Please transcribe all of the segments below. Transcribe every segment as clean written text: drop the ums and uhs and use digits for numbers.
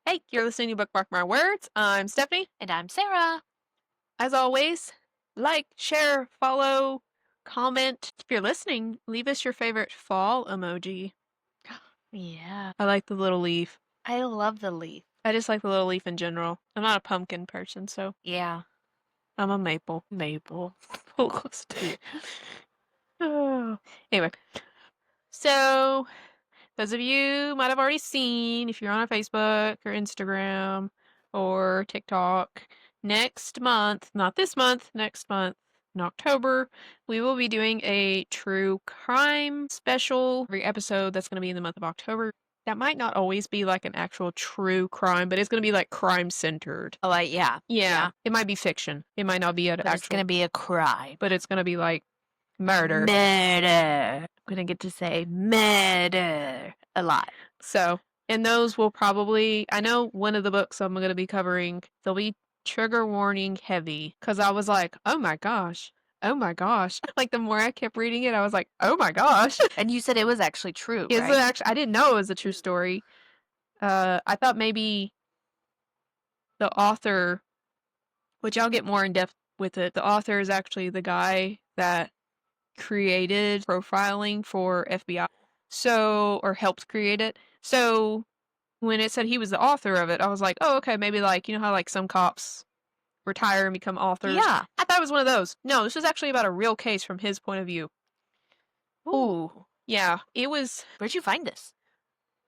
Hey, you're listening to Bookmark My Words. I'm Stephanie. And I'm Sarah. As always, like, share, follow, comment. If you're listening, leave us your favorite fall emoji. Yeah. I like the little leaf. I love the leaf. I just like the little leaf in general. I'm not a pumpkin person, so Yeah. I'm a maple. Maple. Pull close to you. Oh. Anyway, so those of you might have already seen, if you're on a Facebook or Instagram or TikTok, next month, not this month, next month, in October, we will be doing a true crime special. Every episode that's going to be in the month of October. That might not always be like an actual true crime, but it's going to be like crime centered. Oh, yeah. Yeah. It might be fiction. It might not be an But it's actual, going to be a crime. but it's going to be like murder. Murder. I'm going to get to say murder a lot. So, and those will probably, I know one of the books I'm going to be covering, they'll be trigger warning heavy. Because I was like, oh my gosh. Oh my gosh. Like the more I kept reading it, I was like, oh my gosh. And you said it was actually true, Is right? it actually, I didn't know it was a true story. I thought maybe the author, which I'll get more in depth with it, the author is actually the guy that created profiling for FBI. So, or helped create it. So, when it said he was the author of it, I was like, oh, okay, maybe like, you know how like some cops retire and become authors? Yeah. I thought it was one of those. No, this was actually about a real case from his point of view. Ooh. Yeah, it was. Where'd you find this?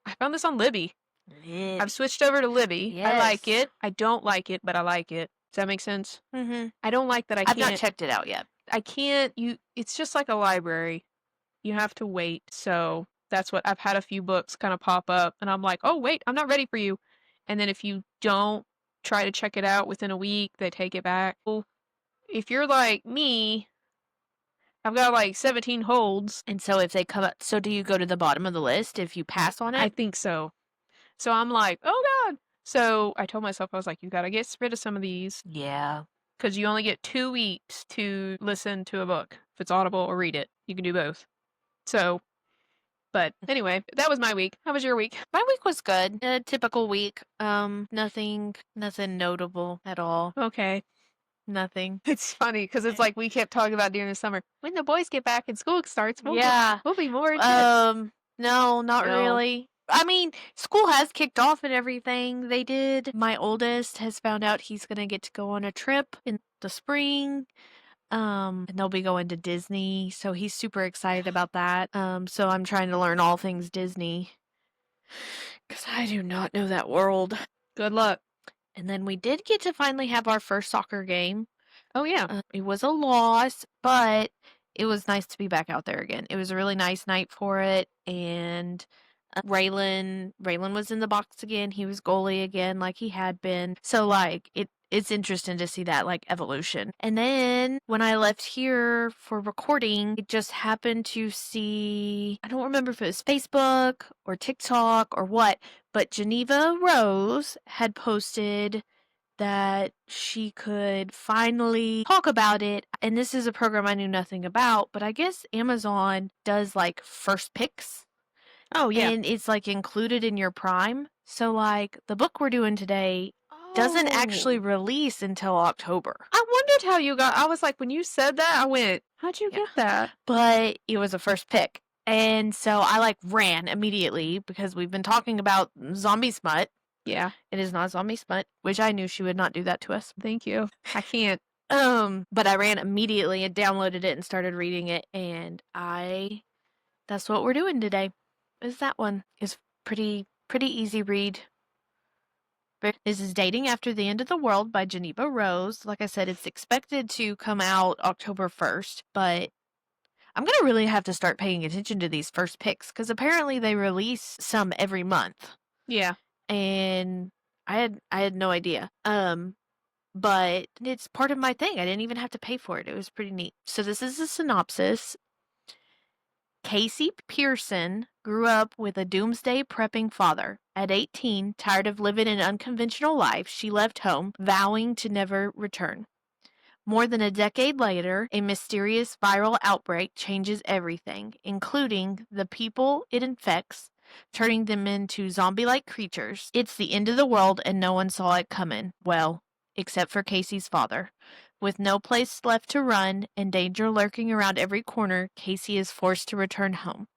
I found this on Libby. Yeah. I've switched over to Libby. Yes. I like it. I don't like it, but I like it. Does that make sense? Mm-hmm. I don't like that I I've can't. not checked it out yet. I can't. It's just like a library. You have to wait. So that's what I've had a few books kind of pop up, and I'm like, oh, wait, I'm not ready for you. And then if you don't try to check it out within a week, they take it back. Well, if you're like me, I've got like 17 holds. And so if they come up, so do you go to the bottom of the list if you pass on it? I think so. So I'm like, oh God. So I told myself, I was like, you got to get rid of some of these. Yeah. Because you only get 2 weeks to listen to a book. If it's Audible or read it, you can do both. So, but anyway, that was my week. How was your week? My week was good. A typical week. Nothing notable at all. Okay. Nothing. It's funny because it's like we kept talking about during the summer. When the boys get back and school starts, we'll be more intense. No, not No. really. I mean, school has kicked off and everything. They did. My oldest has found out he's gonna get to go on a trip in the spring. And they'll be going to Disney, so he's super excited about that. So I'm trying to learn all things Disney. Because I do not know that world. Good luck. And then we did get to finally have our first soccer game. Oh, yeah. It was a loss, but it was nice to be back out there again. It was a really nice night for it. And Raylan was in the box again. He was goalie again like he had been. So, like, it's interesting to see that, like, evolution. And then when I left here for recording, I just happened to see, I don't remember if it was Facebook or TikTok or what, but Jeneva Rose had posted that she could finally talk about it. And this is a program I knew nothing about, but I guess Amazon does, like, first picks. Oh, yeah. And it's, like, included in your Prime. So, like, the book we're doing today doesn't actually release until October. I wondered how you got. I was like, when you said that, I went, how'd you get that? But it was a first pick. And so I, like, ran immediately because we've been talking about zombie smut. Yeah. It is not zombie smut, which I knew she would not do that to us. Thank you. I can't. But I ran immediately and downloaded it and started reading it. And that's what we're doing today. Is that one. It's pretty easy read. This is Dating After the End of the World by Jeneva Rose. Like I said, it's expected to come out October 1st, but I'm going to really have to start paying attention to these first picks because apparently they release some every month. Yeah. And I had no idea. But it's part of my thing. I didn't even have to pay for it. It was pretty neat. So this is a synopsis. Casey Pearson grew up with a doomsday prepping father. At 18, tired of living an unconventional life, she left home, vowing to never return. More than a decade later, a mysterious viral outbreak changes everything, including the people it infects, turning them into zombie-like creatures. It's the end of the world and no one saw it coming. Well, except for Casey's father. With no place left to run and danger lurking around every corner, Casey is forced to return home.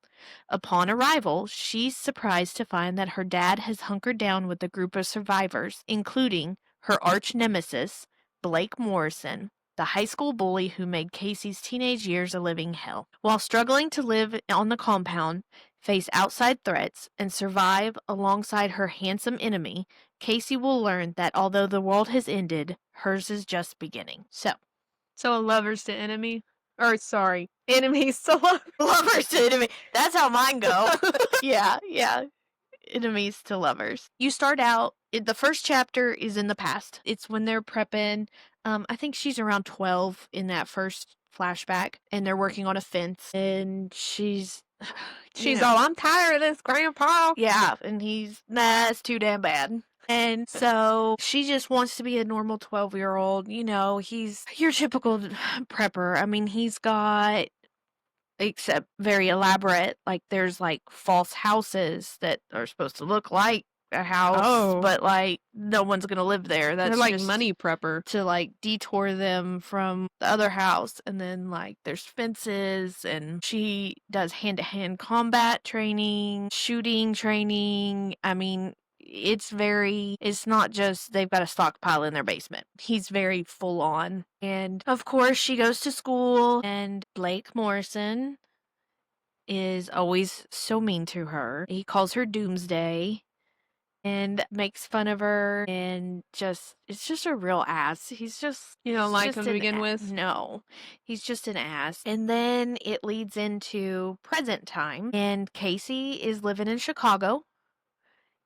Upon arrival, she's surprised to find that her dad has hunkered down with a group of survivors, including her arch nemesis, Blake Morrison, the high school bully who made Casey's teenage years a living hell. While struggling to live on the compound, face outside threats, and survive alongside her handsome enemy, Casey will learn that although the world has ended, hers is just beginning. So, So lovers to enemy. Or sorry, enemies to lovers. lovers to enemy. That's how mine go. Yeah. Enemies to lovers. You start out, the first chapter is in the past. It's when they're prepping. I think she's around 12 in that first flashback, and they're working on a fence, and she's all, I'm tired of this, Grandpa. yeah, and he's, nah, it's too damn bad. And so she just wants to be a normal 12-year-old. He's your typical prepper. I mean, he's got, except very elaborate, like there's like false houses that are supposed to look like a house, but like no one's gonna live there. That's They're like just money prepper. to like detour them from the other house. And then like there's fences, and she does hand-to-hand combat training, shooting training. I mean, it's not just they've got a stockpile in their basement. He's very full on. And of course she goes to school, and Blake Morrison is always so mean to her. He calls her Doomsday and makes fun of her, and it's just a real ass. He's just, You don't like him to begin with? No, he's just an ass. And then it leads into present time, and Casey is living in Chicago,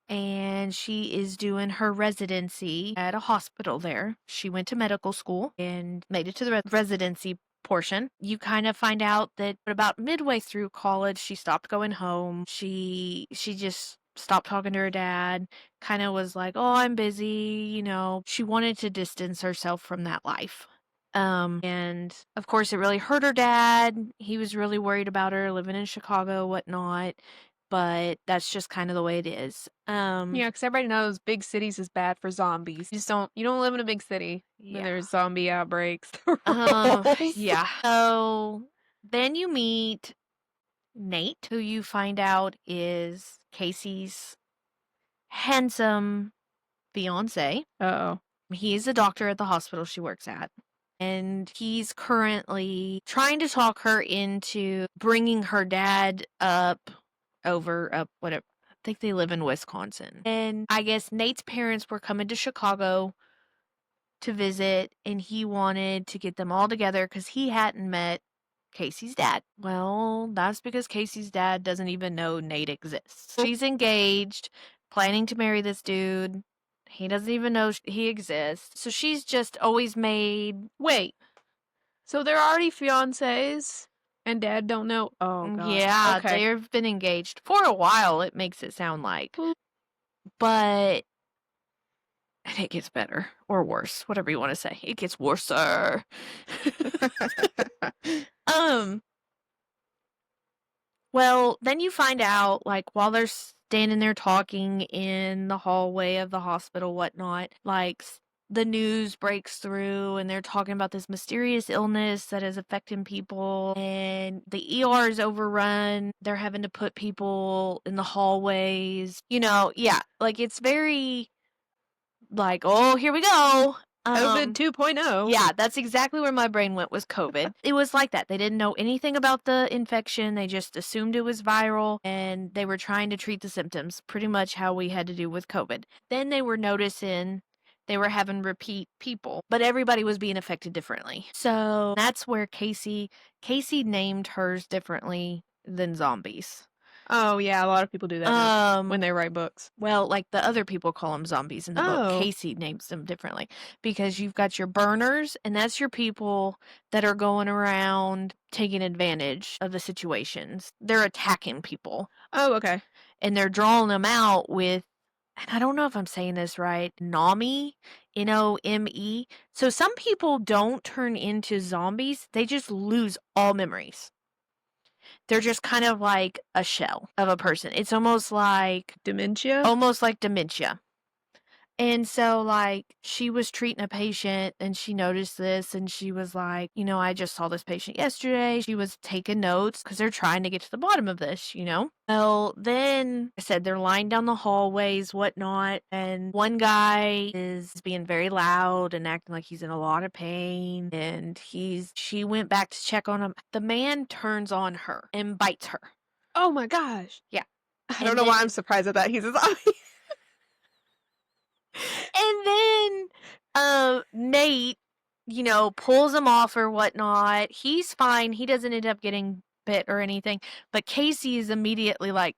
and she is doing her residency at a hospital there. She went to medical school and made it to the residency portion. You kind of find out that about midway through college, she stopped going home. She just stopped talking to her dad, kind of was like, oh, I'm busy. She wanted to distance herself from that life. And of course it really hurt her dad. He was really worried about her living in Chicago, whatnot. But that's just kind of the way it is. Yeah, because everybody knows big cities is bad for zombies. You don't live in a big city when there's zombie outbreaks. Yeah. So then you meet Nate, who you find out is Casey's handsome fiance. Uh-oh. He's a doctor at the hospital she works at. And he's currently trying to talk her into bringing her dad whatever. I think they live in Wisconsin. And I guess Nate's parents were coming to Chicago to visit, and he wanted to get them all together because he hadn't met Casey's dad. Well, that's because Casey's dad doesn't even know Nate exists. She's engaged, planning to marry this dude. He doesn't even know he exists. So she's just always made... Wait. So they're already fiancés? And dad don't know? Oh, God. Yeah, okay. they've been engaged for a while, it makes it sound like. But... and it gets better. Or worse. Whatever you want to say. It gets worser. Well, then you find out, like, while they're standing there talking in the hallway of the hospital, whatnot, like, the news breaks through, and they're talking about this mysterious illness that is affecting people, and the ER is overrun. They're having to put people in the hallways. Yeah, like, it's very, like, oh, here we go. COVID 2.0. Yeah, that's exactly where my brain went, was COVID. It was like that. They didn't know anything about the infection. They just assumed it was viral, and they were trying to treat the symptoms, pretty much how we had to do with COVID. Then they were noticing they were having repeat people, but everybody was being affected differently. So that's where Casey named hers differently than zombies. Oh, yeah, a lot of people do that when they write books. Well, like, the other people call them zombies in the book. Casey names them differently because you've got your burners, and that's your people that are going around taking advantage of the situations. They're attacking people. Oh, okay. And they're drawing them out with, and I don't know if I'm saying this right, Nami, Nome. So some people don't turn into zombies. They just lose all memories. they're just kind of like a shell of a person. It's almost like Dementia? dementia. And so, like, she was treating a patient and she noticed this and she was like, I just saw this patient yesterday. She was taking notes because they're trying to get to the bottom of this. Well, then I said they're lying down the hallways, whatnot, and one guy is being very loud and acting like he's in a lot of pain. And she went back to check on him. The man turns on her and bites her. Oh my gosh. Yeah. I don't know why I'm surprised at that. He's a zombie. And then Nate, pulls him off or whatnot. He's fine. He doesn't end up getting bit or anything. But Casey is immediately like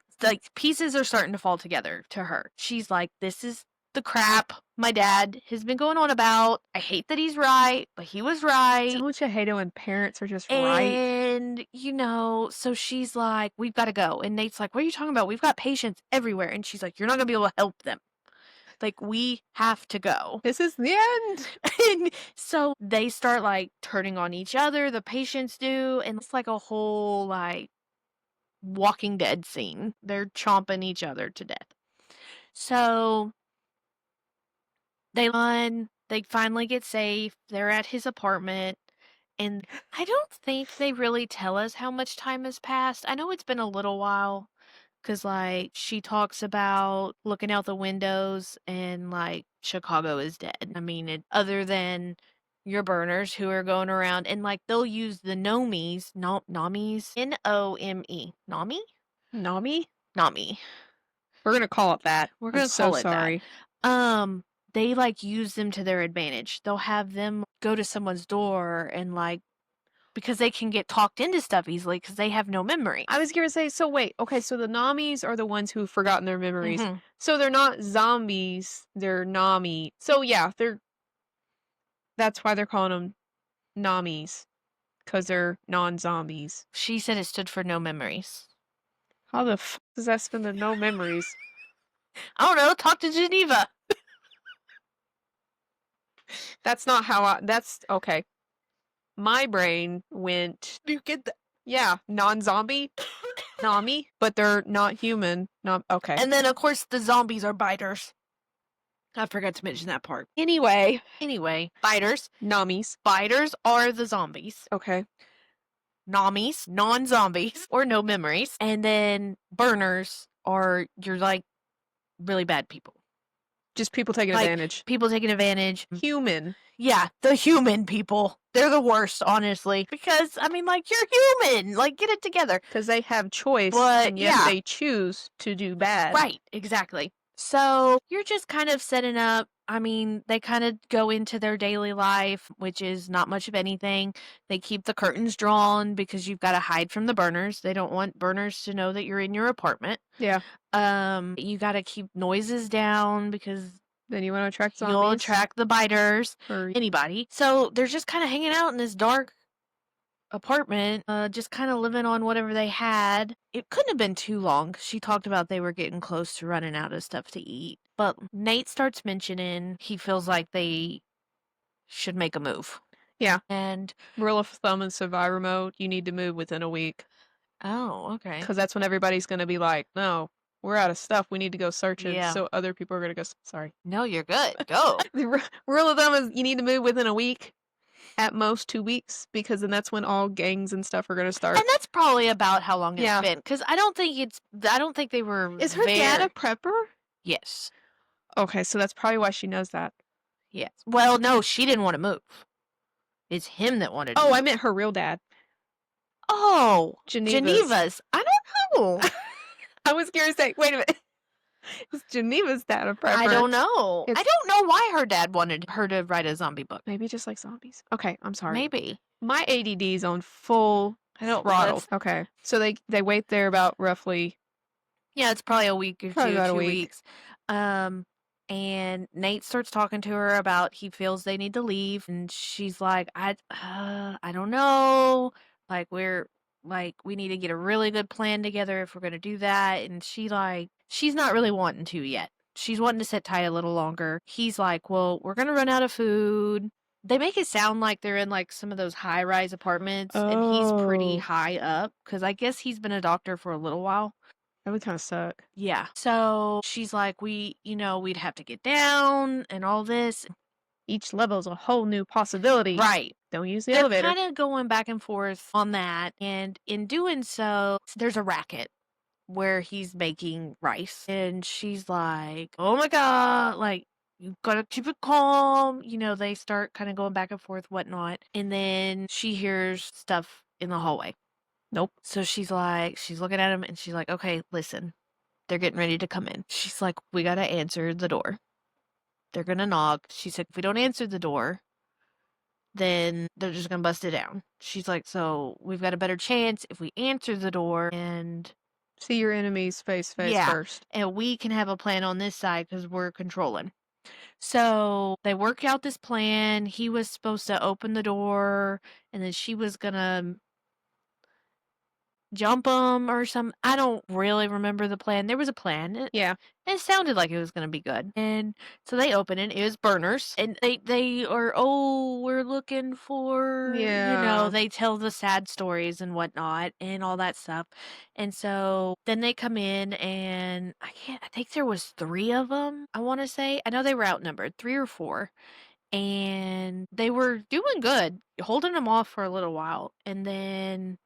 pieces are starting to fall together to her. She's like, this is the crap my dad has been going on about. I hate that he's right, but he was right. Don't you hate it when parents are just right? And, so she's like, we've got to go. And Nate's like, what are you talking about? We've got patients everywhere. And she's like, you're not going to be able to help them. Like, we have to go. This is the end. And so they start, like, turning on each other. The patients do. And it's like a whole, like, Walking Dead scene. They're chomping each other to death. So they run. They finally get safe. They're at his apartment. And I don't think they really tell us how much time has passed. I know it's been a little while. Because, like, she talks about looking out the windows and, like, Chicago is dead. I mean, other than your burners who are going around and, like, they'll use the nomies, nomies, N-O-M-E. Nami? Nami? Nami. We're going to call it that. We're going to so call it sorry. that. They, like, use them to their advantage. They'll have them go to someone's door and, like, because they can get talked into stuff easily because they have no memory. I was going to say, so wait, okay, so the Namis are the ones who've forgotten their memories. Mhm. So they're not zombies, they're Nami. So yeah, that's why they're calling them Namis, because they're non-zombies. She said it stood for no memories. How the f does that spend the no memories? I don't know, talk to Geneva. That's not how that's, okay. My brain went, You get that? yeah, non-zombie, Nami, but they're not human. Okay. And then, of course, the zombies are biters. I forgot to mention that part. Anyway, biters. Namis. Biters are the zombies. Okay. Namis, non-zombies, or no memories. And then burners are your, like, really bad people. Just people taking Like, advantage. people taking advantage. Human. Yeah, the human people. They're the worst, honestly. Because, I mean, like, you're human. Like, get it together. Because they have choice, But, and yet they choose to do bad. Right, exactly. So, you're just kind of setting up. I mean, they kind of go into their daily life, which is not much of anything. They keep the curtains drawn because you've got to hide from the burners. They don't want burners to know that you're in your apartment. Yeah. You got to keep noises down because then you want to attract zombies. you'll attract the biters or anybody. So they're just kind of hanging out in this dark apartment, just kind of living on whatever they had. It couldn't have been too long. She talked about they were getting close to running out of stuff to eat. But Nate starts mentioning he feels like they should make a move. Yeah. And rule of thumb in survivor mode, you need to move within a week. Oh, okay. Because that's when everybody's going to be like, no, we're out of stuff. We need to go search it. Yeah. So other people are going to go, sorry. No, you're good. Go. The rule of thumb is you need to move within a week. At most 2 weeks, because then that's when all gangs and stuff are going to start. And that's probably about how long it's been. Because I don't think they were. Is her dad a prepper? Yes. Okay, so that's probably why she knows that. Yes. Well, no, she didn't want to move. It's him that wanted to move. I meant her real dad. Oh, Geneva's. I don't know. I was going to say, wait a minute. Is Geneva's dad a prepper? I don't know. I don't know why her dad wanted her to write a zombie book. Maybe just like zombies. Okay, I'm sorry. Maybe. My ADD's on full throttle. Okay, so they wait there about roughly. Yeah, it's probably a week or probably about 2 a week. weeks. And Nate starts talking to her about he feels they need to leave, and she's like, I don't know. Like we need to get a really good plan together if we're gonna do that. And she's not really wanting to yet. She's wanting to sit tight a little longer. He's like, well, we're gonna run out of food. They make it sound like they're in, like, some of those high-rise apartments, and he's pretty Oh, high up because I guess he's been a doctor for a little while. that would kinda suck. Yeah. So, she's like, we'd have to get down and all this." Each level is a whole new possibility. Right. Don't use the They're elevator. kinda going back and forth on that, and in doing so, there's a racket where he's making rice, and she's like, "Oh my god, like, you gotta keep it calm." They start kinda going back and forth, whatnot, and then she hears stuff in the hallway. Nope. So she's looking at him, and she's like, "Okay, listen, they're getting ready to come in." She's like, "We gotta answer the door. They're gonna knock." She said, "If we don't answer the door, then they're just gonna bust it down." She's like, "So we've got a better chance if we answer the door and See your enemies face to face yeah, first. and we can have a plan on this side because we're controlling." So they work out this plan. He was supposed to open the door, and then she was gonna jump him or some. I don't really remember the plan. There was a plan. Yeah. It sounded like it was gonna be good. And so they open it. It was burners. And they are, "Oh, we're looking for," Yeah. they tell the sad stories and whatnot and all that stuff. And so then they come in and I think there was 3 of them, I wanna say. I know they were outnumbered, 3 or 4. And they were doing good, holding them off for a little while. And then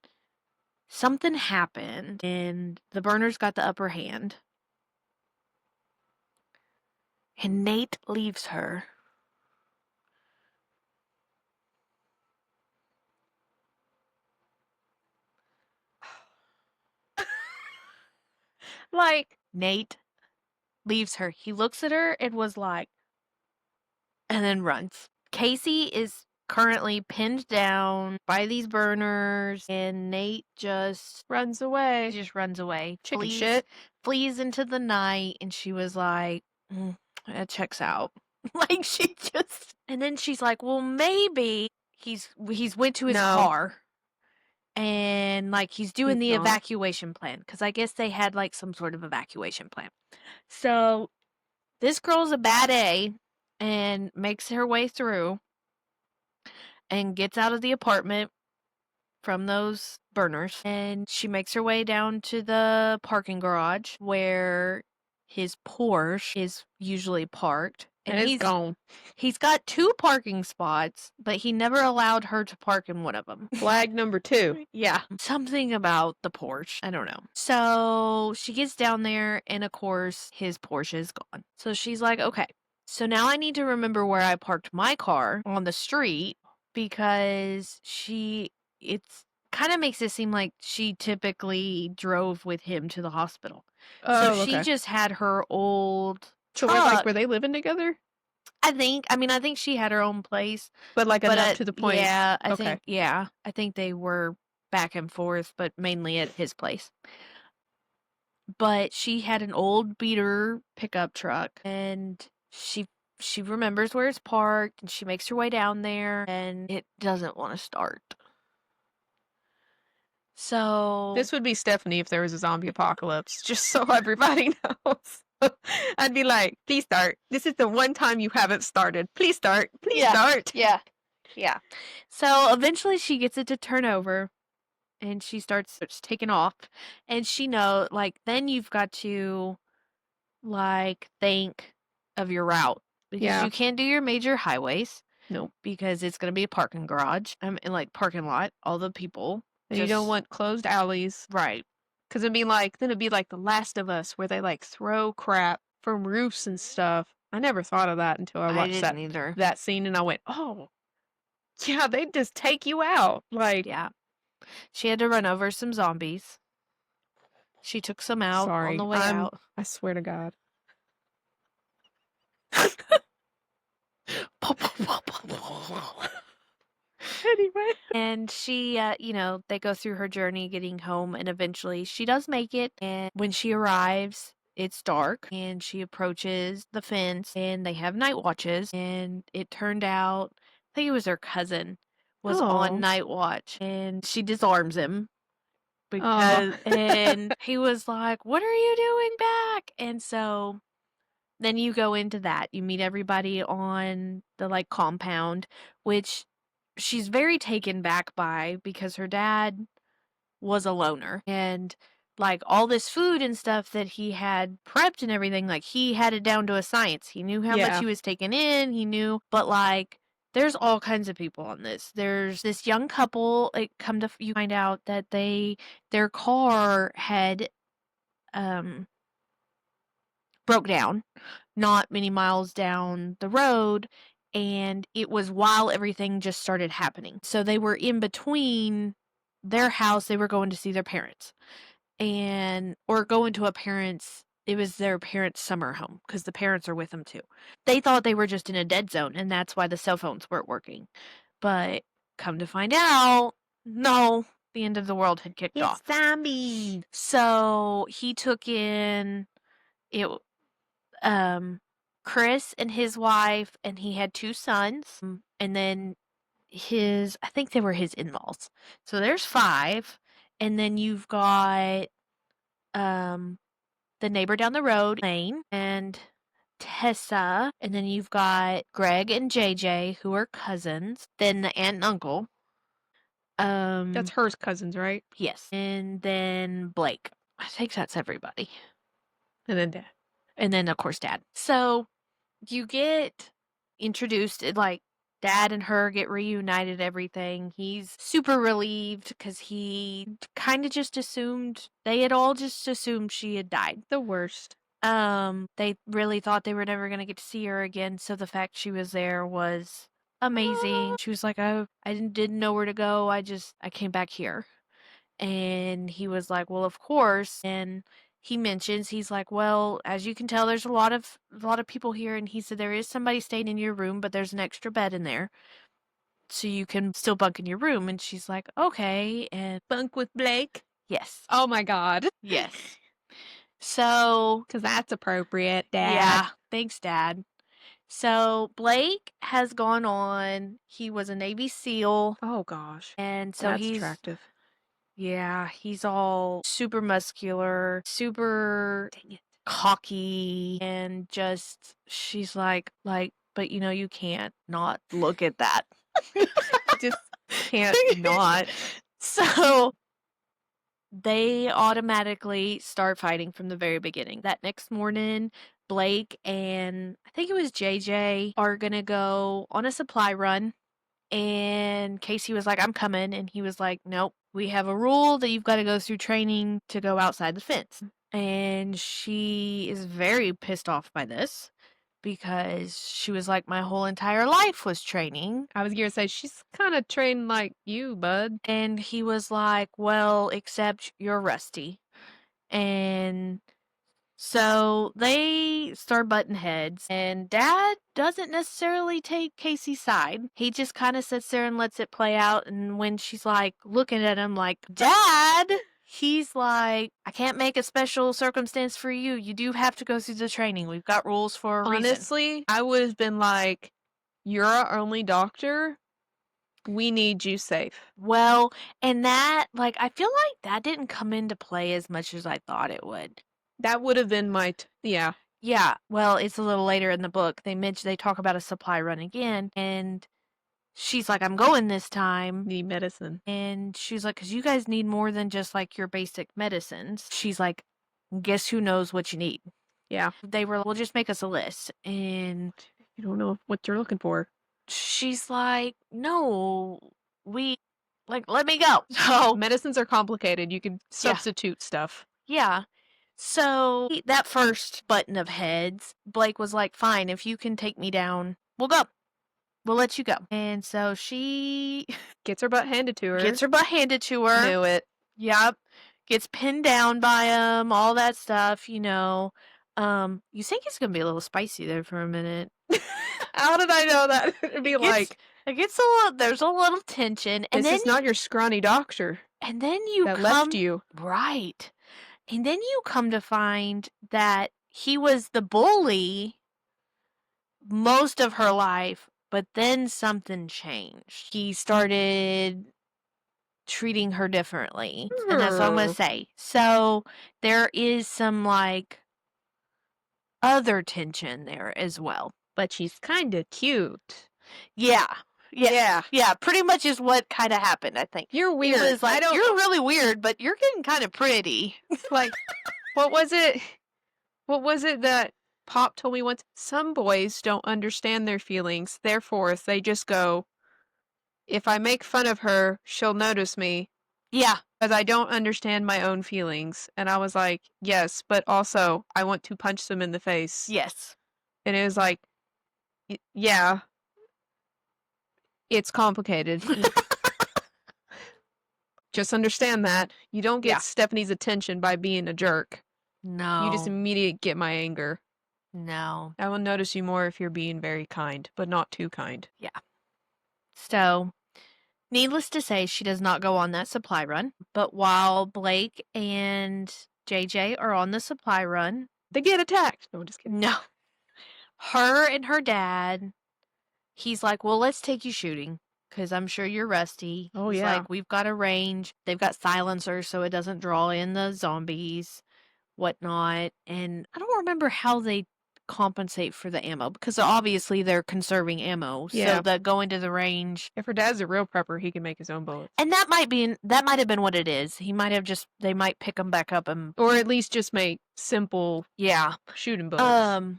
something happened and the burners got the upper hand. And Nate leaves her. Like, Nate leaves her. He looks at her and was like, and then runs. Casey is currently pinned down by these burners, and Nate runs away. just runs away, Chicken shit. flees into the night, and she was like, that checks out. Like she just, and then she's like, well, maybe he's went to his No. car. And like he's doing He's the not. evacuation plan because I guess they had like some sort of evacuation plan. So this girl's a bad A and makes her way through and gets out of the apartment from those burners. And she makes her way down to the parking garage where his Porsche is usually parked. And it's gone. He's got 2 parking spots, but he never allowed her to park in one of them. Flag number 2. Yeah. Something about the Porsche. I don't know. So she gets down there, and of course, his Porsche is gone. So she's like, okay, so now I need to remember where I parked my car on the street because it's kind of makes it seem like she typically drove with him to the hospital. Oh, So she okay. just had her old So truck. were they living together? I think she had her own place. But like But enough to the point. yeah, Okay. I think they were back and forth, but mainly at his place. But she had an old beater pickup truck, and she remembers where it's parked, and she makes her way down there, and it doesn't want to start. So This would be Stephanie if there was a zombie apocalypse, just so everybody knows. I'd be like, please start. This is the one time you haven't started. Please start. Please start. Yeah. So eventually she gets it to turn over and she starts taking off. And then you've got to think of your route because Yeah. you can't do your major highways. Nope. Because it's going to be a parking garage. And like parking lot, all the people. And you don't want closed alleys. Right. Because then it'd be like The Last of Us, where they like throw crap from roofs and stuff. I never thought of that until I watched didn't either. that scene, and I went, oh, yeah, they just take you out. Like, Yeah. She had to run over some zombies. She took some out sorry, on the way out. I swear to God. Anyway. And she, they go through her journey getting home, and eventually she does make it. And when she arrives, it's dark, and she approaches the fence, and they have night watches. And it turned out, I think it was her cousin, was on night watch, and she disarms him because, and he was like, "What are you doing back?" And so Then you go into that. You meet everybody on the, like, compound, which she's very taken back by because her dad was a loner, and, like, all this food and stuff that he had prepped and everything, like, he had it down to a science. He knew how much Yeah. he was taking in, he knew but, like, there's all kinds of people on this. There's this young couple, like, come to f you find out that their car had, um, broke down not many miles down the road, and it was while everything just started happening. So they were in between their house, they were going to see their parents and or going to a parent's it was their parents' summer home because the parents are with them too. They thought they were just in a dead zone, and that's why the cell phones weren't working. But come to find out, no, the end of the world had kicked It's off. zombies. So he took in it um, Chris and his wife, and he had 2 sons, and then I think they were his in-laws. So there's 5, and then you've got, um, the neighbor down the road, Lane, and Tessa, and then you've got Greg and JJ, who are cousins, then the aunt and uncle. That's her cousins, right? Yes, and then Blake. I think that's everybody. And then dad. And then, of course, Dad. So you get introduced, like, Dad and her get reunited, everything. He's super relieved because he kind of just assumed, they had all just assumed she had died. The worst. They really thought they were never going to get to see her again. So the fact she was there was amazing. She was like, oh, I didn't know where to go. I came back here. And he was like, well, of course. And he mentions, he's like, well, as you can tell, there's a lot of people here. And he said, there is somebody staying in your room, but there's an extra bed in there. So you can still bunk in your room. And she's like, okay. And Bunk with Blake. yes. Oh my god. Yes. So, Because that's appropriate, Dad. yeah. Thanks, Dad. So Blake has gone on. He was a Navy SEAL. Oh gosh. And so That's attractive. yeah, he's all super muscular, super Dang it. cocky, and just she's like, but you can't not look at that. Just can't not. So they automatically start fighting from the very beginning. That next morning, Blake and I think it was JJ are gonna go on a supply run. And Casey was like, I'm coming. And he was like, nope, we have a rule that you've got to go through training to go outside the fence. And she is very pissed off by this because she was like, my whole entire life was training. I was gonna say, she's kind of trained like you, bud. And he was like, well, except you're rusty. And so they start butting heads, and Dad doesn't necessarily take Casey's side. He just kind of sits there and lets it play out. And when she's like looking at him like, Dad, he's like, I can't make a special circumstance for you. You do have to go through the training. We've got rules for a reason. Honestly, I would have been like, you're our only doctor. We need you safe. Well, and that, like, I feel like that didn't come into play as much as I thought it would. That would have been my, yeah. Yeah, well, it's a little later in the book. They talk about a supply run again, and she's like, I'm going this time. Need medicine. And she's like, because you guys need more than just like your basic medicines. She's like, guess who knows what you need? Yeah. They were, well, just make us a list. And You don't know what you're looking for. she's like, no, let me go. So, Medicines are complicated. You can substitute stuff. yeah. So that first button of heads, Blake was like, fine, if you can take me down, we'll go. We'll let you go. And so she Gets her butt handed to her. gets her butt handed to her. Knew it. Yep. Gets pinned down by him, all that stuff. You think it's gonna be a little spicy there for a minute. How did I know that? It'd be like, it gets there's a little tension. And this then is not your scrawny doctor and then you that come left you. right. And then you come to find that he was the bully most of her life, but then something changed. He started treating her differently. And that's what I'm going to say. So there is some, like, other tension there as well. But she's kind of cute. Yeah. Yeah. Yeah. Yeah, pretty much is what kind of happened, I think. You're It weird. was like, you're really weird, but you're getting kind of pretty. Like, what was it? What was it that Pop told me once? Some boys don't understand their feelings, therefore they just go, if I make fun of her, she'll notice me Yeah. because I don't understand my own feelings. And I was like, yes, but also I want to punch them in the face. Yes. And it was like, yeah, it's complicated. Just understand that. You don't get Yeah. Stephanie's attention by being a jerk. You just No. immediately get my anger. No. I will notice you more if you're being very kind, but not too kind. Yeah. So, needless to say, she does not go on that supply run. But while Blake and JJ are on the supply run, They get attacked. No, just kidding. no. Her and her dad, he's like, well, let's take you shooting because I'm sure you're rusty. Oh, He's yeah. like, we've got a range. They've got silencers so it doesn't draw in the zombies, whatnot. And I don't remember how they compensate for the ammo because obviously they're conserving ammo. Yeah. So that going to the range. If her dad's a real prepper, he can make his own bullets. And that might have been what it is. He might have just they might pick them back up and Or at least just make simple yeah. shooting bullets.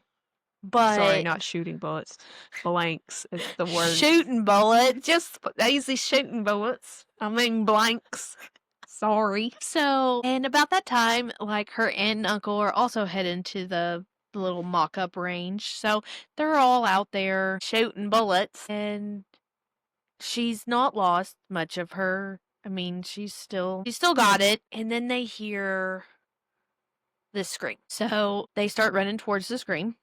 But Sorry, not shooting bullets. Blanks is the word. shooting bullets. Just easy shooting bullets. I mean blanks. Sorry. So, and about that time, like her aunt and uncle are also heading to the little mock-up range. So they're all out there shooting bullets, and she's not lost much of her. I mean, she's still got it. And then they hear this scream. So they start running towards the scream.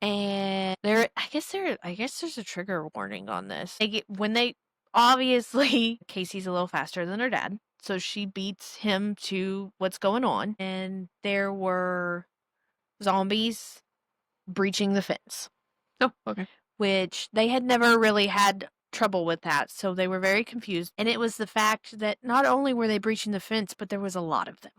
And I guess there's a trigger warning on this. Obviously Casey's a little faster than her dad, so she beats him to what's going on. And there were zombies breaching the fence. Oh, okay. Which they had never really had trouble with that, so they were very confused. And it was the fact that not only were they breaching the fence, but there was a lot of them.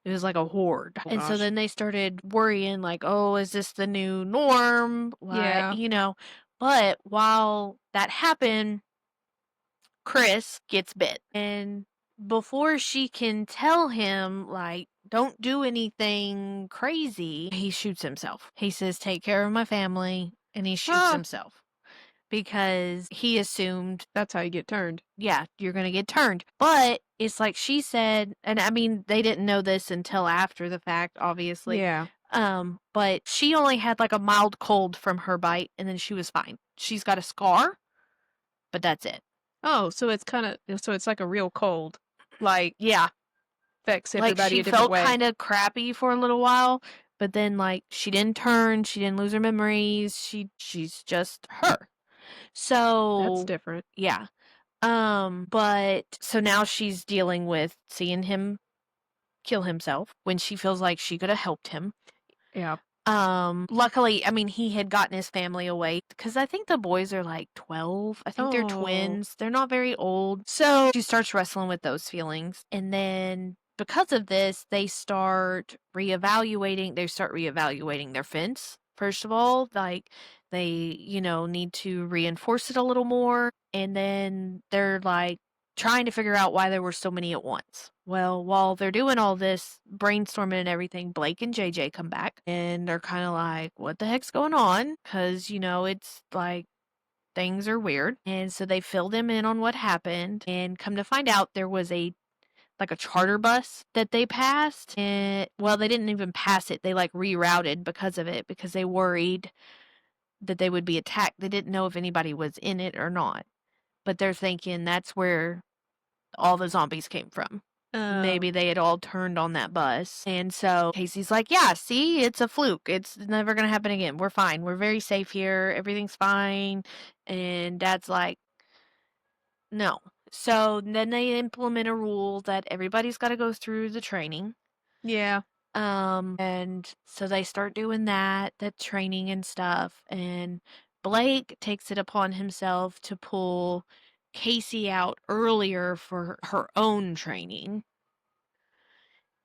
It was like a horde. Oh, and so gosh. then they started worrying, like, oh, is this the new norm? Yeah. But while that happened, Chris gets bit. And before she can tell him, like, don't do anything crazy, he shoots himself. He says, take care of my family. And he shoots himself because he assumed That's how you get turned. yeah, you're going to get turned. But it's like she said, and I mean, they didn't know this until after the fact, obviously. Yeah. But she only had like a mild cold from her bite, and then she was fine. She's got a scar, but that's it. Oh, so it's like a real cold. Like, yeah, affects like everybody she a different felt way. kind of crappy for a little while, but then like she didn't turn, she didn't lose her memories. She's just her. So That's different. yeah. But so now she's dealing with seeing him kill himself when she feels like she could have helped him. Yeah. Luckily, I mean, he had gotten his family away because I think the boys are like 12. I think they're twins. They're not very old. So she starts wrestling with those feelings. And then because of this, they start reevaluating their fence. First of all, like they, need to reinforce it a little more. And then they're like trying to figure out why there were so many at once. Well, while they're doing all this brainstorming and everything, Blake and JJ come back and they're kind of like, what the heck's going on? Because, it's like things are weird. And so they fill them in on what happened and come to find out there was a charter bus that they passed. And well, they didn't even pass it. They like rerouted because of it because they worried that they would be attacked. They didn't know if anybody was in it or not. But they're thinking that's where all the zombies came from. Maybe they had all turned on that bus. And so Casey's like, yeah, see, it's a fluke. It's never going to happen again. We're fine. We're very safe here. Everything's fine. And Dad's like, no. So then they implement a rule that everybody's got to go through the training. Yeah. And so they start doing that training and stuff. And Blake takes it upon himself to pull Casey out earlier for her own training.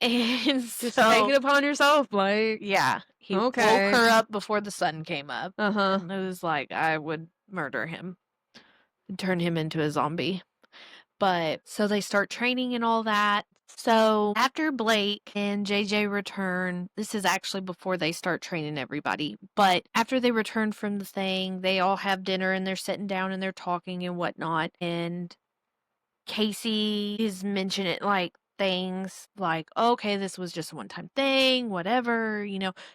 And Just take so, it upon yourself, Blake. yeah, he woke Okay. her up before the sun came up. Uh-huh. And it was like, I would murder him and turn him into a zombie. But so they start training and all that. So after Blake and JJ return, this is actually before they start training everybody. But after they return from the thing, they all have dinner and they're sitting down and they're talking and whatnot. And Casey is mentioning like things like, okay, this was just a one time thing, whatever,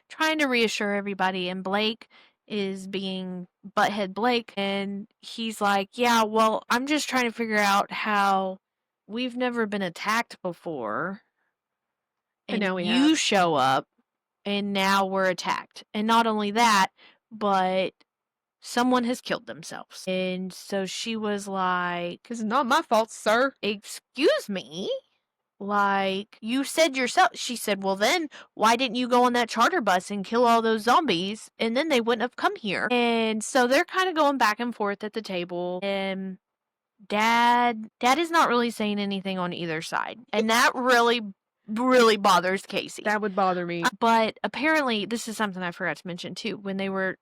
trying to reassure everybody. And Blake is being butthead Blake. And he's like, yeah, well, I'm just trying to figure out how we've never been attacked before. And now And we you have. show up and now we're attacked. And not only that, but someone has killed themselves. And so she was like, This is not my fault, sir. excuse me? Like, you said yourself. She said, well, then why didn't you go on that charter bus and kill all those zombies? And then they wouldn't have come here. And so they're kind of going back and forth at the table. And dad is not really saying anything on either side. And that really, really bothers Casey. That would bother me. But apparently, this is something I forgot to mention too. When they were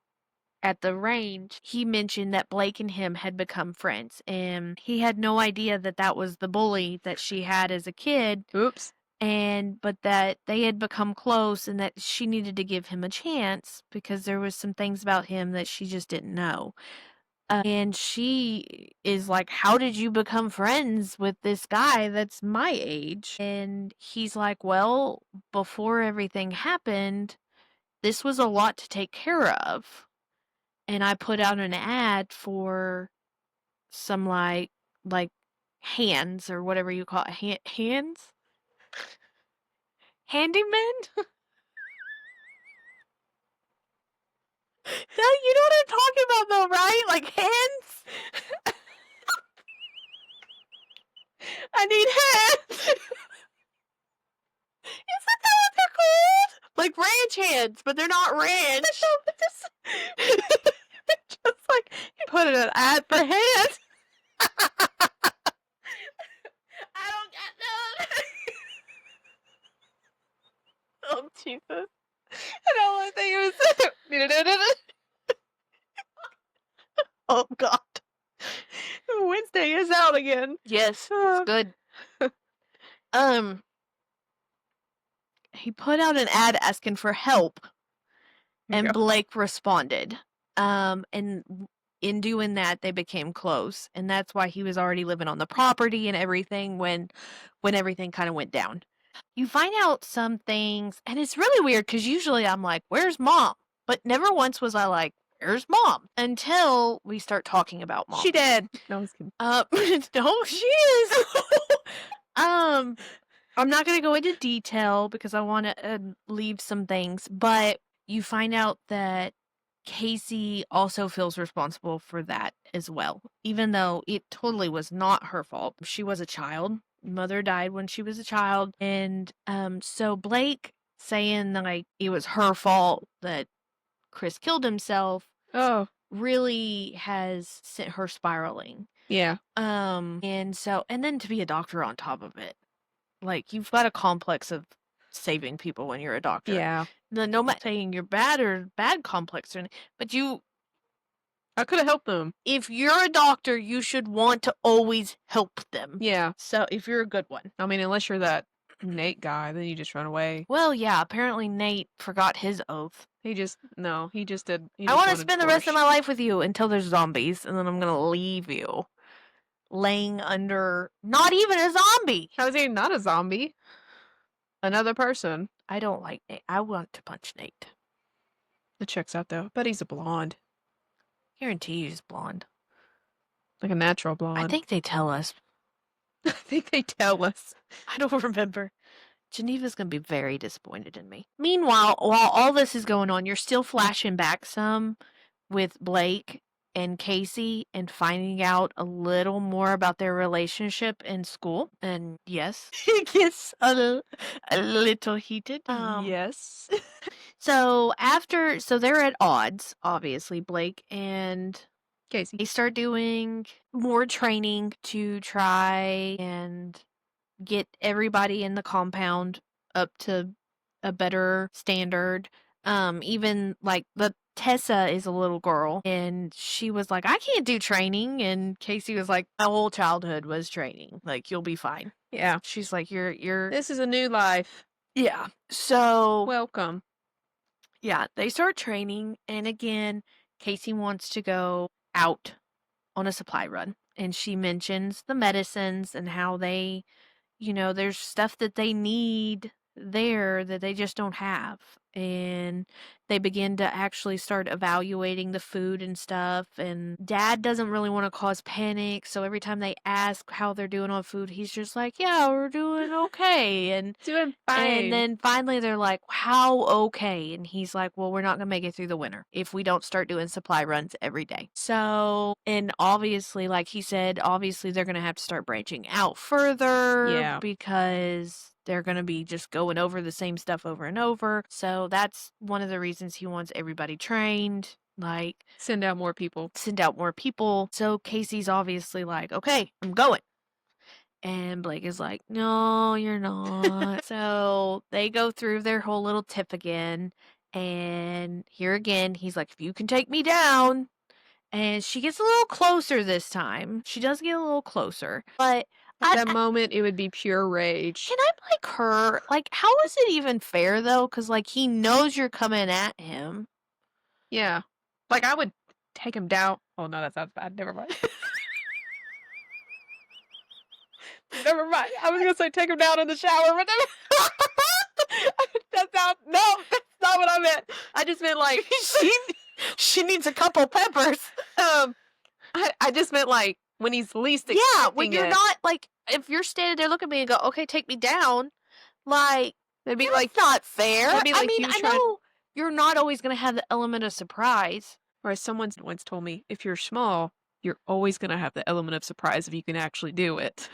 at the range, he mentioned that Blake and him had become friends, and he had no idea that that was the bully that she had as a kid, Oops. but that they had become close and that she needed to give him a chance because there was some things about him that she just didn't know. And she is like, how did you become friends with this guy that's my age? And he's like, well, before everything happened, this was a lot to take care of. And I put out an ad for some like hands or whatever you call it. Hands? Handyman? No, you know what I'm talking about though, right? Like hands? I need hands. Isn't that what they're called? Like ranch hands, but they're not ranch. Just like you put in an ad for hands. I don't get that. Oh, Jesus. And all I think was Oh, God. Wednesday is out again. Yes, it's good. He put out an ad asking for help, and Yeah. Blake responded. And in doing that, they became close, and that's why he was already living on the property and everything when everything kind of went down. You find out some things, and it's really weird because usually I'm like, "Where's mom?" But never once was I like, "Where's mom?" until we start talking about mom. She dead. No, I was kidding. No, she is. I'm not going to go into detail because I want to leave some things, but you find out that Casey also feels responsible for that as well, even though it totally was not her fault. She was a child. Mother died when she was a child. And so Blake saying that like it was her fault that Chris killed himself Oh, really has sent her spiraling. yeah. And then to be a doctor on top of it. Like, you've got a complex of saving people when you're a doctor. Yeah. No matter saying you're bad or bad complex or anything, but I could have helped them. if you're a doctor, you should want to always help them. Yeah. So, if you're a good one. I mean, unless you're that Nate guy, then you just run away. Well, yeah, apparently Nate forgot his oath. He just did. I want to spend the rest of my life with you until there's zombies, and then I'm going to leave you laying under not even a zombie. How is he not a zombie? Another person. I don't like Nate. I want to punch Nate. It checks out though. But he's a blonde. Guarantee he's blonde. Like a natural blonde. I think they tell us. I think they tell us. I don't remember. Geneva's going to be very disappointed in me. Meanwhile, while all this is going on, you're still flashing back some with Blake and Casey and finding out a little more about their relationship in school. And yes, it gets a little heated. Yes. So they're at odds, obviously, Blake and Casey. they start doing more training to try and get everybody in the compound up to a better standard. Even like the Tessa is a little girl, and she was like, I can't do training. And Casey was like, my whole childhood was training. Like, you'll be fine. Yeah. She's like, you're. This is a new life. Yeah. So, Welcome. yeah, they start training. And again, Casey wants to go out on a supply run. And she mentions the medicines and how they, there's stuff that they need there that they just don't have. And they begin to actually start evaluating the food and stuff. And Dad doesn't really want to cause panic. So every time they ask how they're doing on food, he's just like, yeah, we're doing okay. And Doing fine. and then finally they're like, how okay? And he's like, well, we're not going to make it through the winter if we don't start doing supply runs every day. So, and obviously, like he said, obviously they're going to have to start branching out further because they're going to be just going over the same stuff over and over. So that's one of the reasons he wants everybody trained. Like, send out more people. So Casey's obviously like, okay, I'm going. And Blake is like, no, you're not. So they go through their whole little tip again. And here again, he's like, if you can take me down. And she gets a little closer this time. She does get a little closer. But at that moment, it would be pure rage. Can I like her? Like, how is it even fair, though? Because, like, he knows you're coming at him. Yeah. Like, I would take him down. Oh, no, that sounds bad. Never mind. Never mind. I was gonna say take him down in the shower, but that's not. No, that's not what I meant. I just meant like she needs a couple peppers. I just meant like when he's least expecting yeah, when you're not like if you're standing there looking at me and go, okay, take me down, like it'd be that's like not fair. It'd be like I mean, I know you're not always gonna have the element of surprise. Or as someone once told me, if you're small, you're always gonna have the element of surprise if you can actually do it.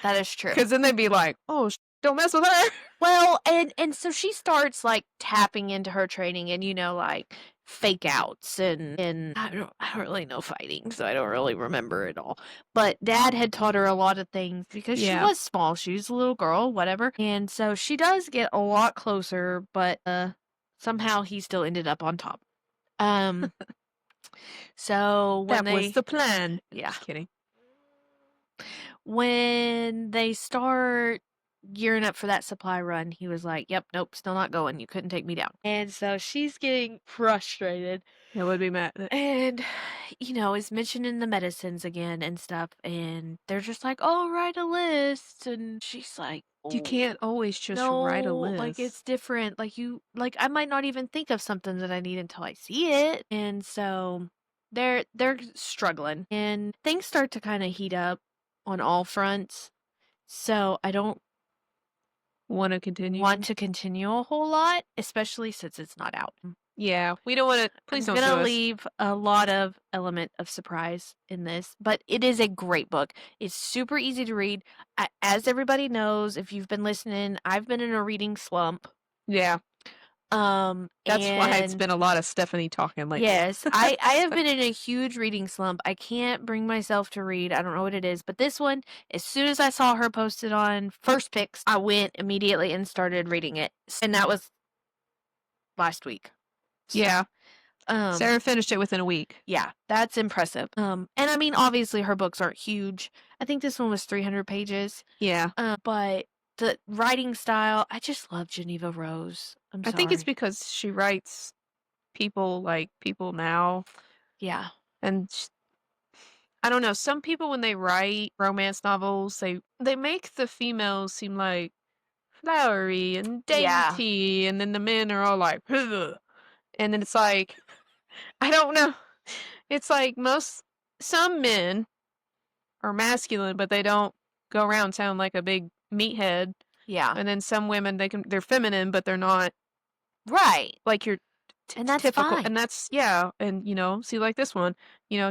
That is true. Because then they'd be like, "Oh, don't mess with her." Well, and so she starts like tapping into her training, and like fake outs, and I don't really know fighting, so I don't really remember it all. But Dad had taught her a lot of things because she was small. She was a little girl, whatever, and so she does get a lot closer. But somehow he still ended up on top. So when that was the plan. Yeah, Just kidding. When they start gearing up for that supply run, he was like, yep, nope, still not going. You couldn't take me down. And so she's getting frustrated. It would be mad. And, is mentioning the medicines again and stuff. And they're just like, oh, write a list. And she's like, you can't always just write a list. Like, it's different. Like, I might not even think of something that I need until I see it. And so they're struggling. And things start to kind of heat up on all fronts. So I don't want to continue a whole lot, especially since it's not out. Yeah, we don't want to. Please don't. I'm gonna leave a lot of element of surprise in this, but it is a great book. It's super easy to read. As everybody knows, if you've been listening, I've been in a reading slump. Yeah. That's why it's been a lot of Stephanie talking lately. Yes, I have been in a huge reading slump. I can't bring myself to read. I don't know what it is, but this one, as soon as I saw her posted on First Picks, I went immediately and started reading it, and that was last week. So, yeah. Sarah finished it within a week. Yeah, that's impressive. And I mean, obviously her books aren't huge. I think this one was 300 pages. Yeah. But the writing style, I just love Jeneva Rose. I think it's because she writes people now. Yeah. And I don't know, some people when they write romance novels, they make the females seem like flowery and dainty, and then the men are all like, ugh. And then it's like, I don't know. It's like some men are masculine, but they don't go around sound like a big meathead. Yeah. And then some women, they're feminine, but they're not. Right. Like you're and that's typical. fine. And that's, yeah. And, see, like this one,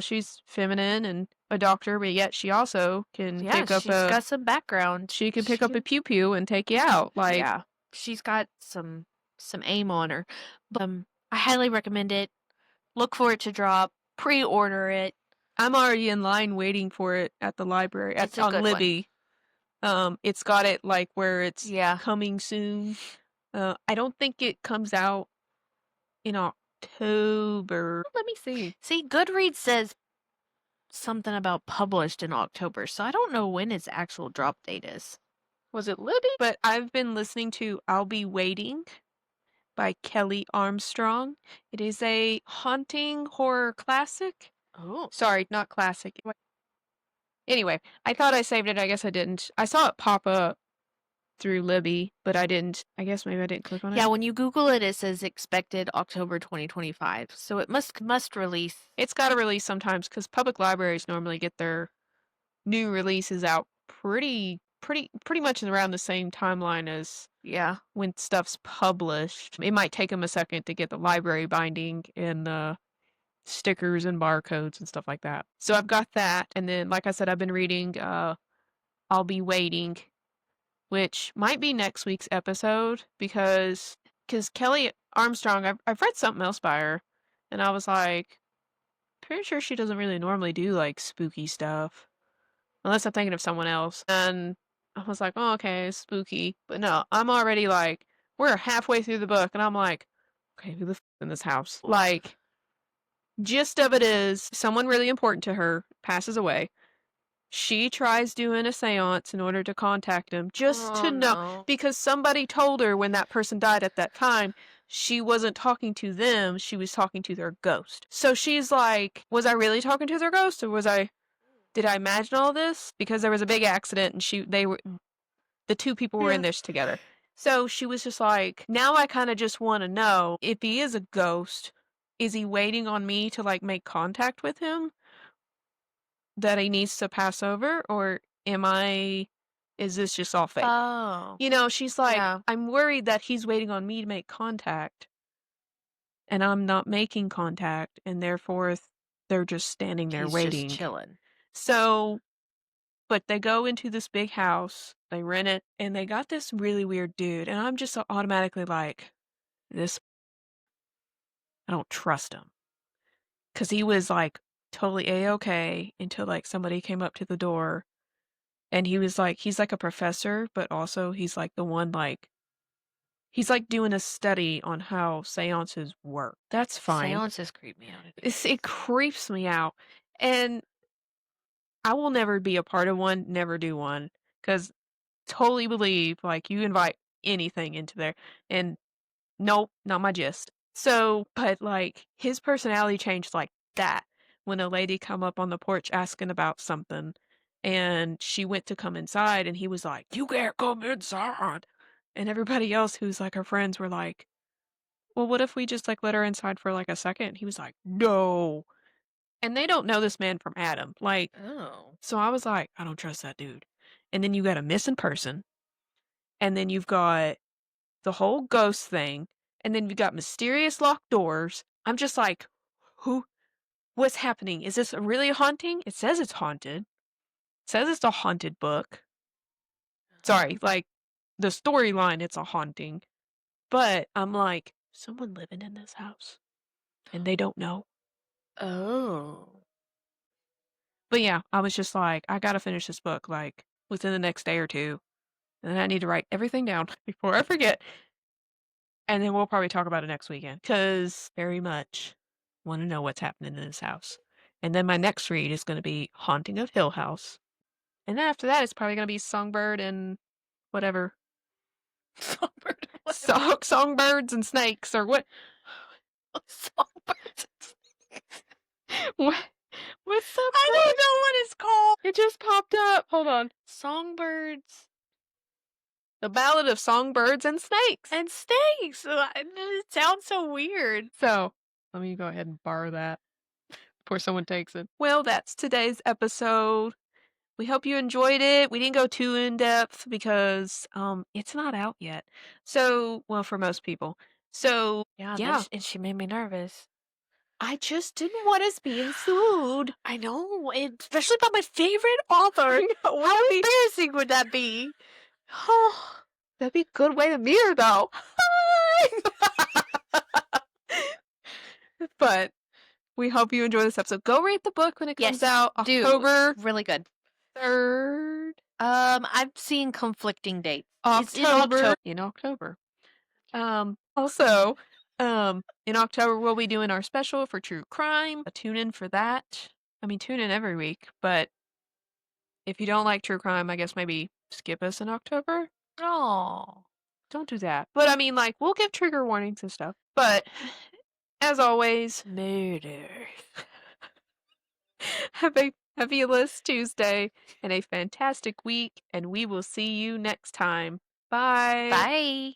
she's feminine and a doctor, but yet she also can pick up she's got some background. She can pick up a pew-pew and take you out. Like, yeah. She's got some aim on her. But, I highly recommend it. Look for it to drop. Pre-order it. I'm already in line waiting for it at the library. On Libby. It's got it like where it's Yeah. coming soon. I don't think it comes out in October. Let me see. See, Goodreads says something about published in October, so I don't know when its actual drop date is. Was it Libby? But I've been listening to I'll Be Waiting by Kelly Armstrong. It is a haunting horror classic. Oh. Sorry, not classic. Anyway, I thought I saved it. I guess I didn't. I saw it pop up through Libby, but I didn't. I guess maybe I didn't click on it. Yeah, when you Google it, it says expected October 2025. So it must release. It's got to release sometimes because public libraries normally get their new releases out pretty much around the same timeline as when stuff's published. It might take them a second to get the library binding and the stickers and barcodes and stuff like that. So I've got that, and then like I said, I've been reading I'll Be Waiting, which might be next week's episode because Kelly Armstrong, I've read something else by her, and I was like, pretty sure she doesn't really normally do like spooky stuff. Unless I'm thinking of someone else. And I was like, oh, okay, spooky. But no, I'm already like, we're halfway through the book, and I'm like, okay, who the f in this house? Like, gist of it is someone really important to her passes away. She tries doing a seance in order to contact him just to know, because somebody told her when that person died at that time, she wasn't talking to them, she was talking to their ghost. So she's like, was I really talking to their ghost, or did I imagine all this? Because there was a big accident and the two people were in this together. So she was just like, now I kind of just want to know if he is a ghost, is he waiting on me to like make contact with him that he needs to pass over, or is this just all fake? Oh. You know, she's like, Yeah. I'm worried that he's waiting on me to make contact and I'm not making contact, and therefore they're just standing there He's waiting. just chilling. So but they go into this big house, they rent it, and they got this really weird dude. And I'm just automatically like, I don't trust him. Because he was like totally A-okay until like somebody came up to the door. And he was like, he's like a professor, but also he's like the one like, he's like doing a study on how seances work. That's fine. Seances creep me out. It creeps me out. And I will never be a part of one, never do one. Because totally believe like you invite anything into there, and nope, not my gist. So but like his personality changed like that when a lady come up on the porch asking about something, and she went to come inside and he was like, you can't come inside, and everybody else who's like her friends were like, well, what if we just like let her inside for like a second? He was like, no. And they don't know this man from Adam, like, so I was like, I don't trust that dude. And then you got a missing person, and then you've got the whole ghost thing, and then you've got mysterious locked doors. I'm just like, who? What's happening? Is this really a haunting? It says it's haunted. It says it's a haunted book. Sorry, like the storyline, it's a haunting. But I'm like, someone living in this house, and they don't know. Oh. But yeah, I was just like, I gotta finish this book like within the next day or two, and then I need to write everything down before I forget. And then we'll probably talk about it next weekend, because very much want to know what's happening in this house. And then my next read is going to be Haunting of Hill House. And then after that, it's probably going to be Songbird and whatever. Songbirds and snakes, or what? Songbirds. What? What's up? I don't know what it's called. It just popped up. Hold on. Songbirds. The Ballad of Songbirds and Snakes. And snakes. It sounds so weird. So, let me go ahead and borrow that before someone takes it. Well, that's today's episode. We hope you enjoyed it. We didn't go too in depth because it's not out yet. So, well, for most people. So, yeah. And she made me nervous. I just didn't want us being sued. I know, especially by my favorite author. How embarrassing would that be? Oh, that'd be a good way to meet her, though. But we hope you enjoy this episode. Go read the book when it comes out. October really good. 3rd. I've seen conflicting dates. It's in October. October. In October. Also, in October we'll be doing our special for true crime. Tune in for that. I mean, tune in every week, but if you don't like true crime, I guess maybe skip us in October. Oh. Don't do that. But I mean, like, we'll give trigger warnings and stuff. But as always, murder. Have a fabulous Tuesday and a fantastic week, and we will see you next time. Bye. Bye.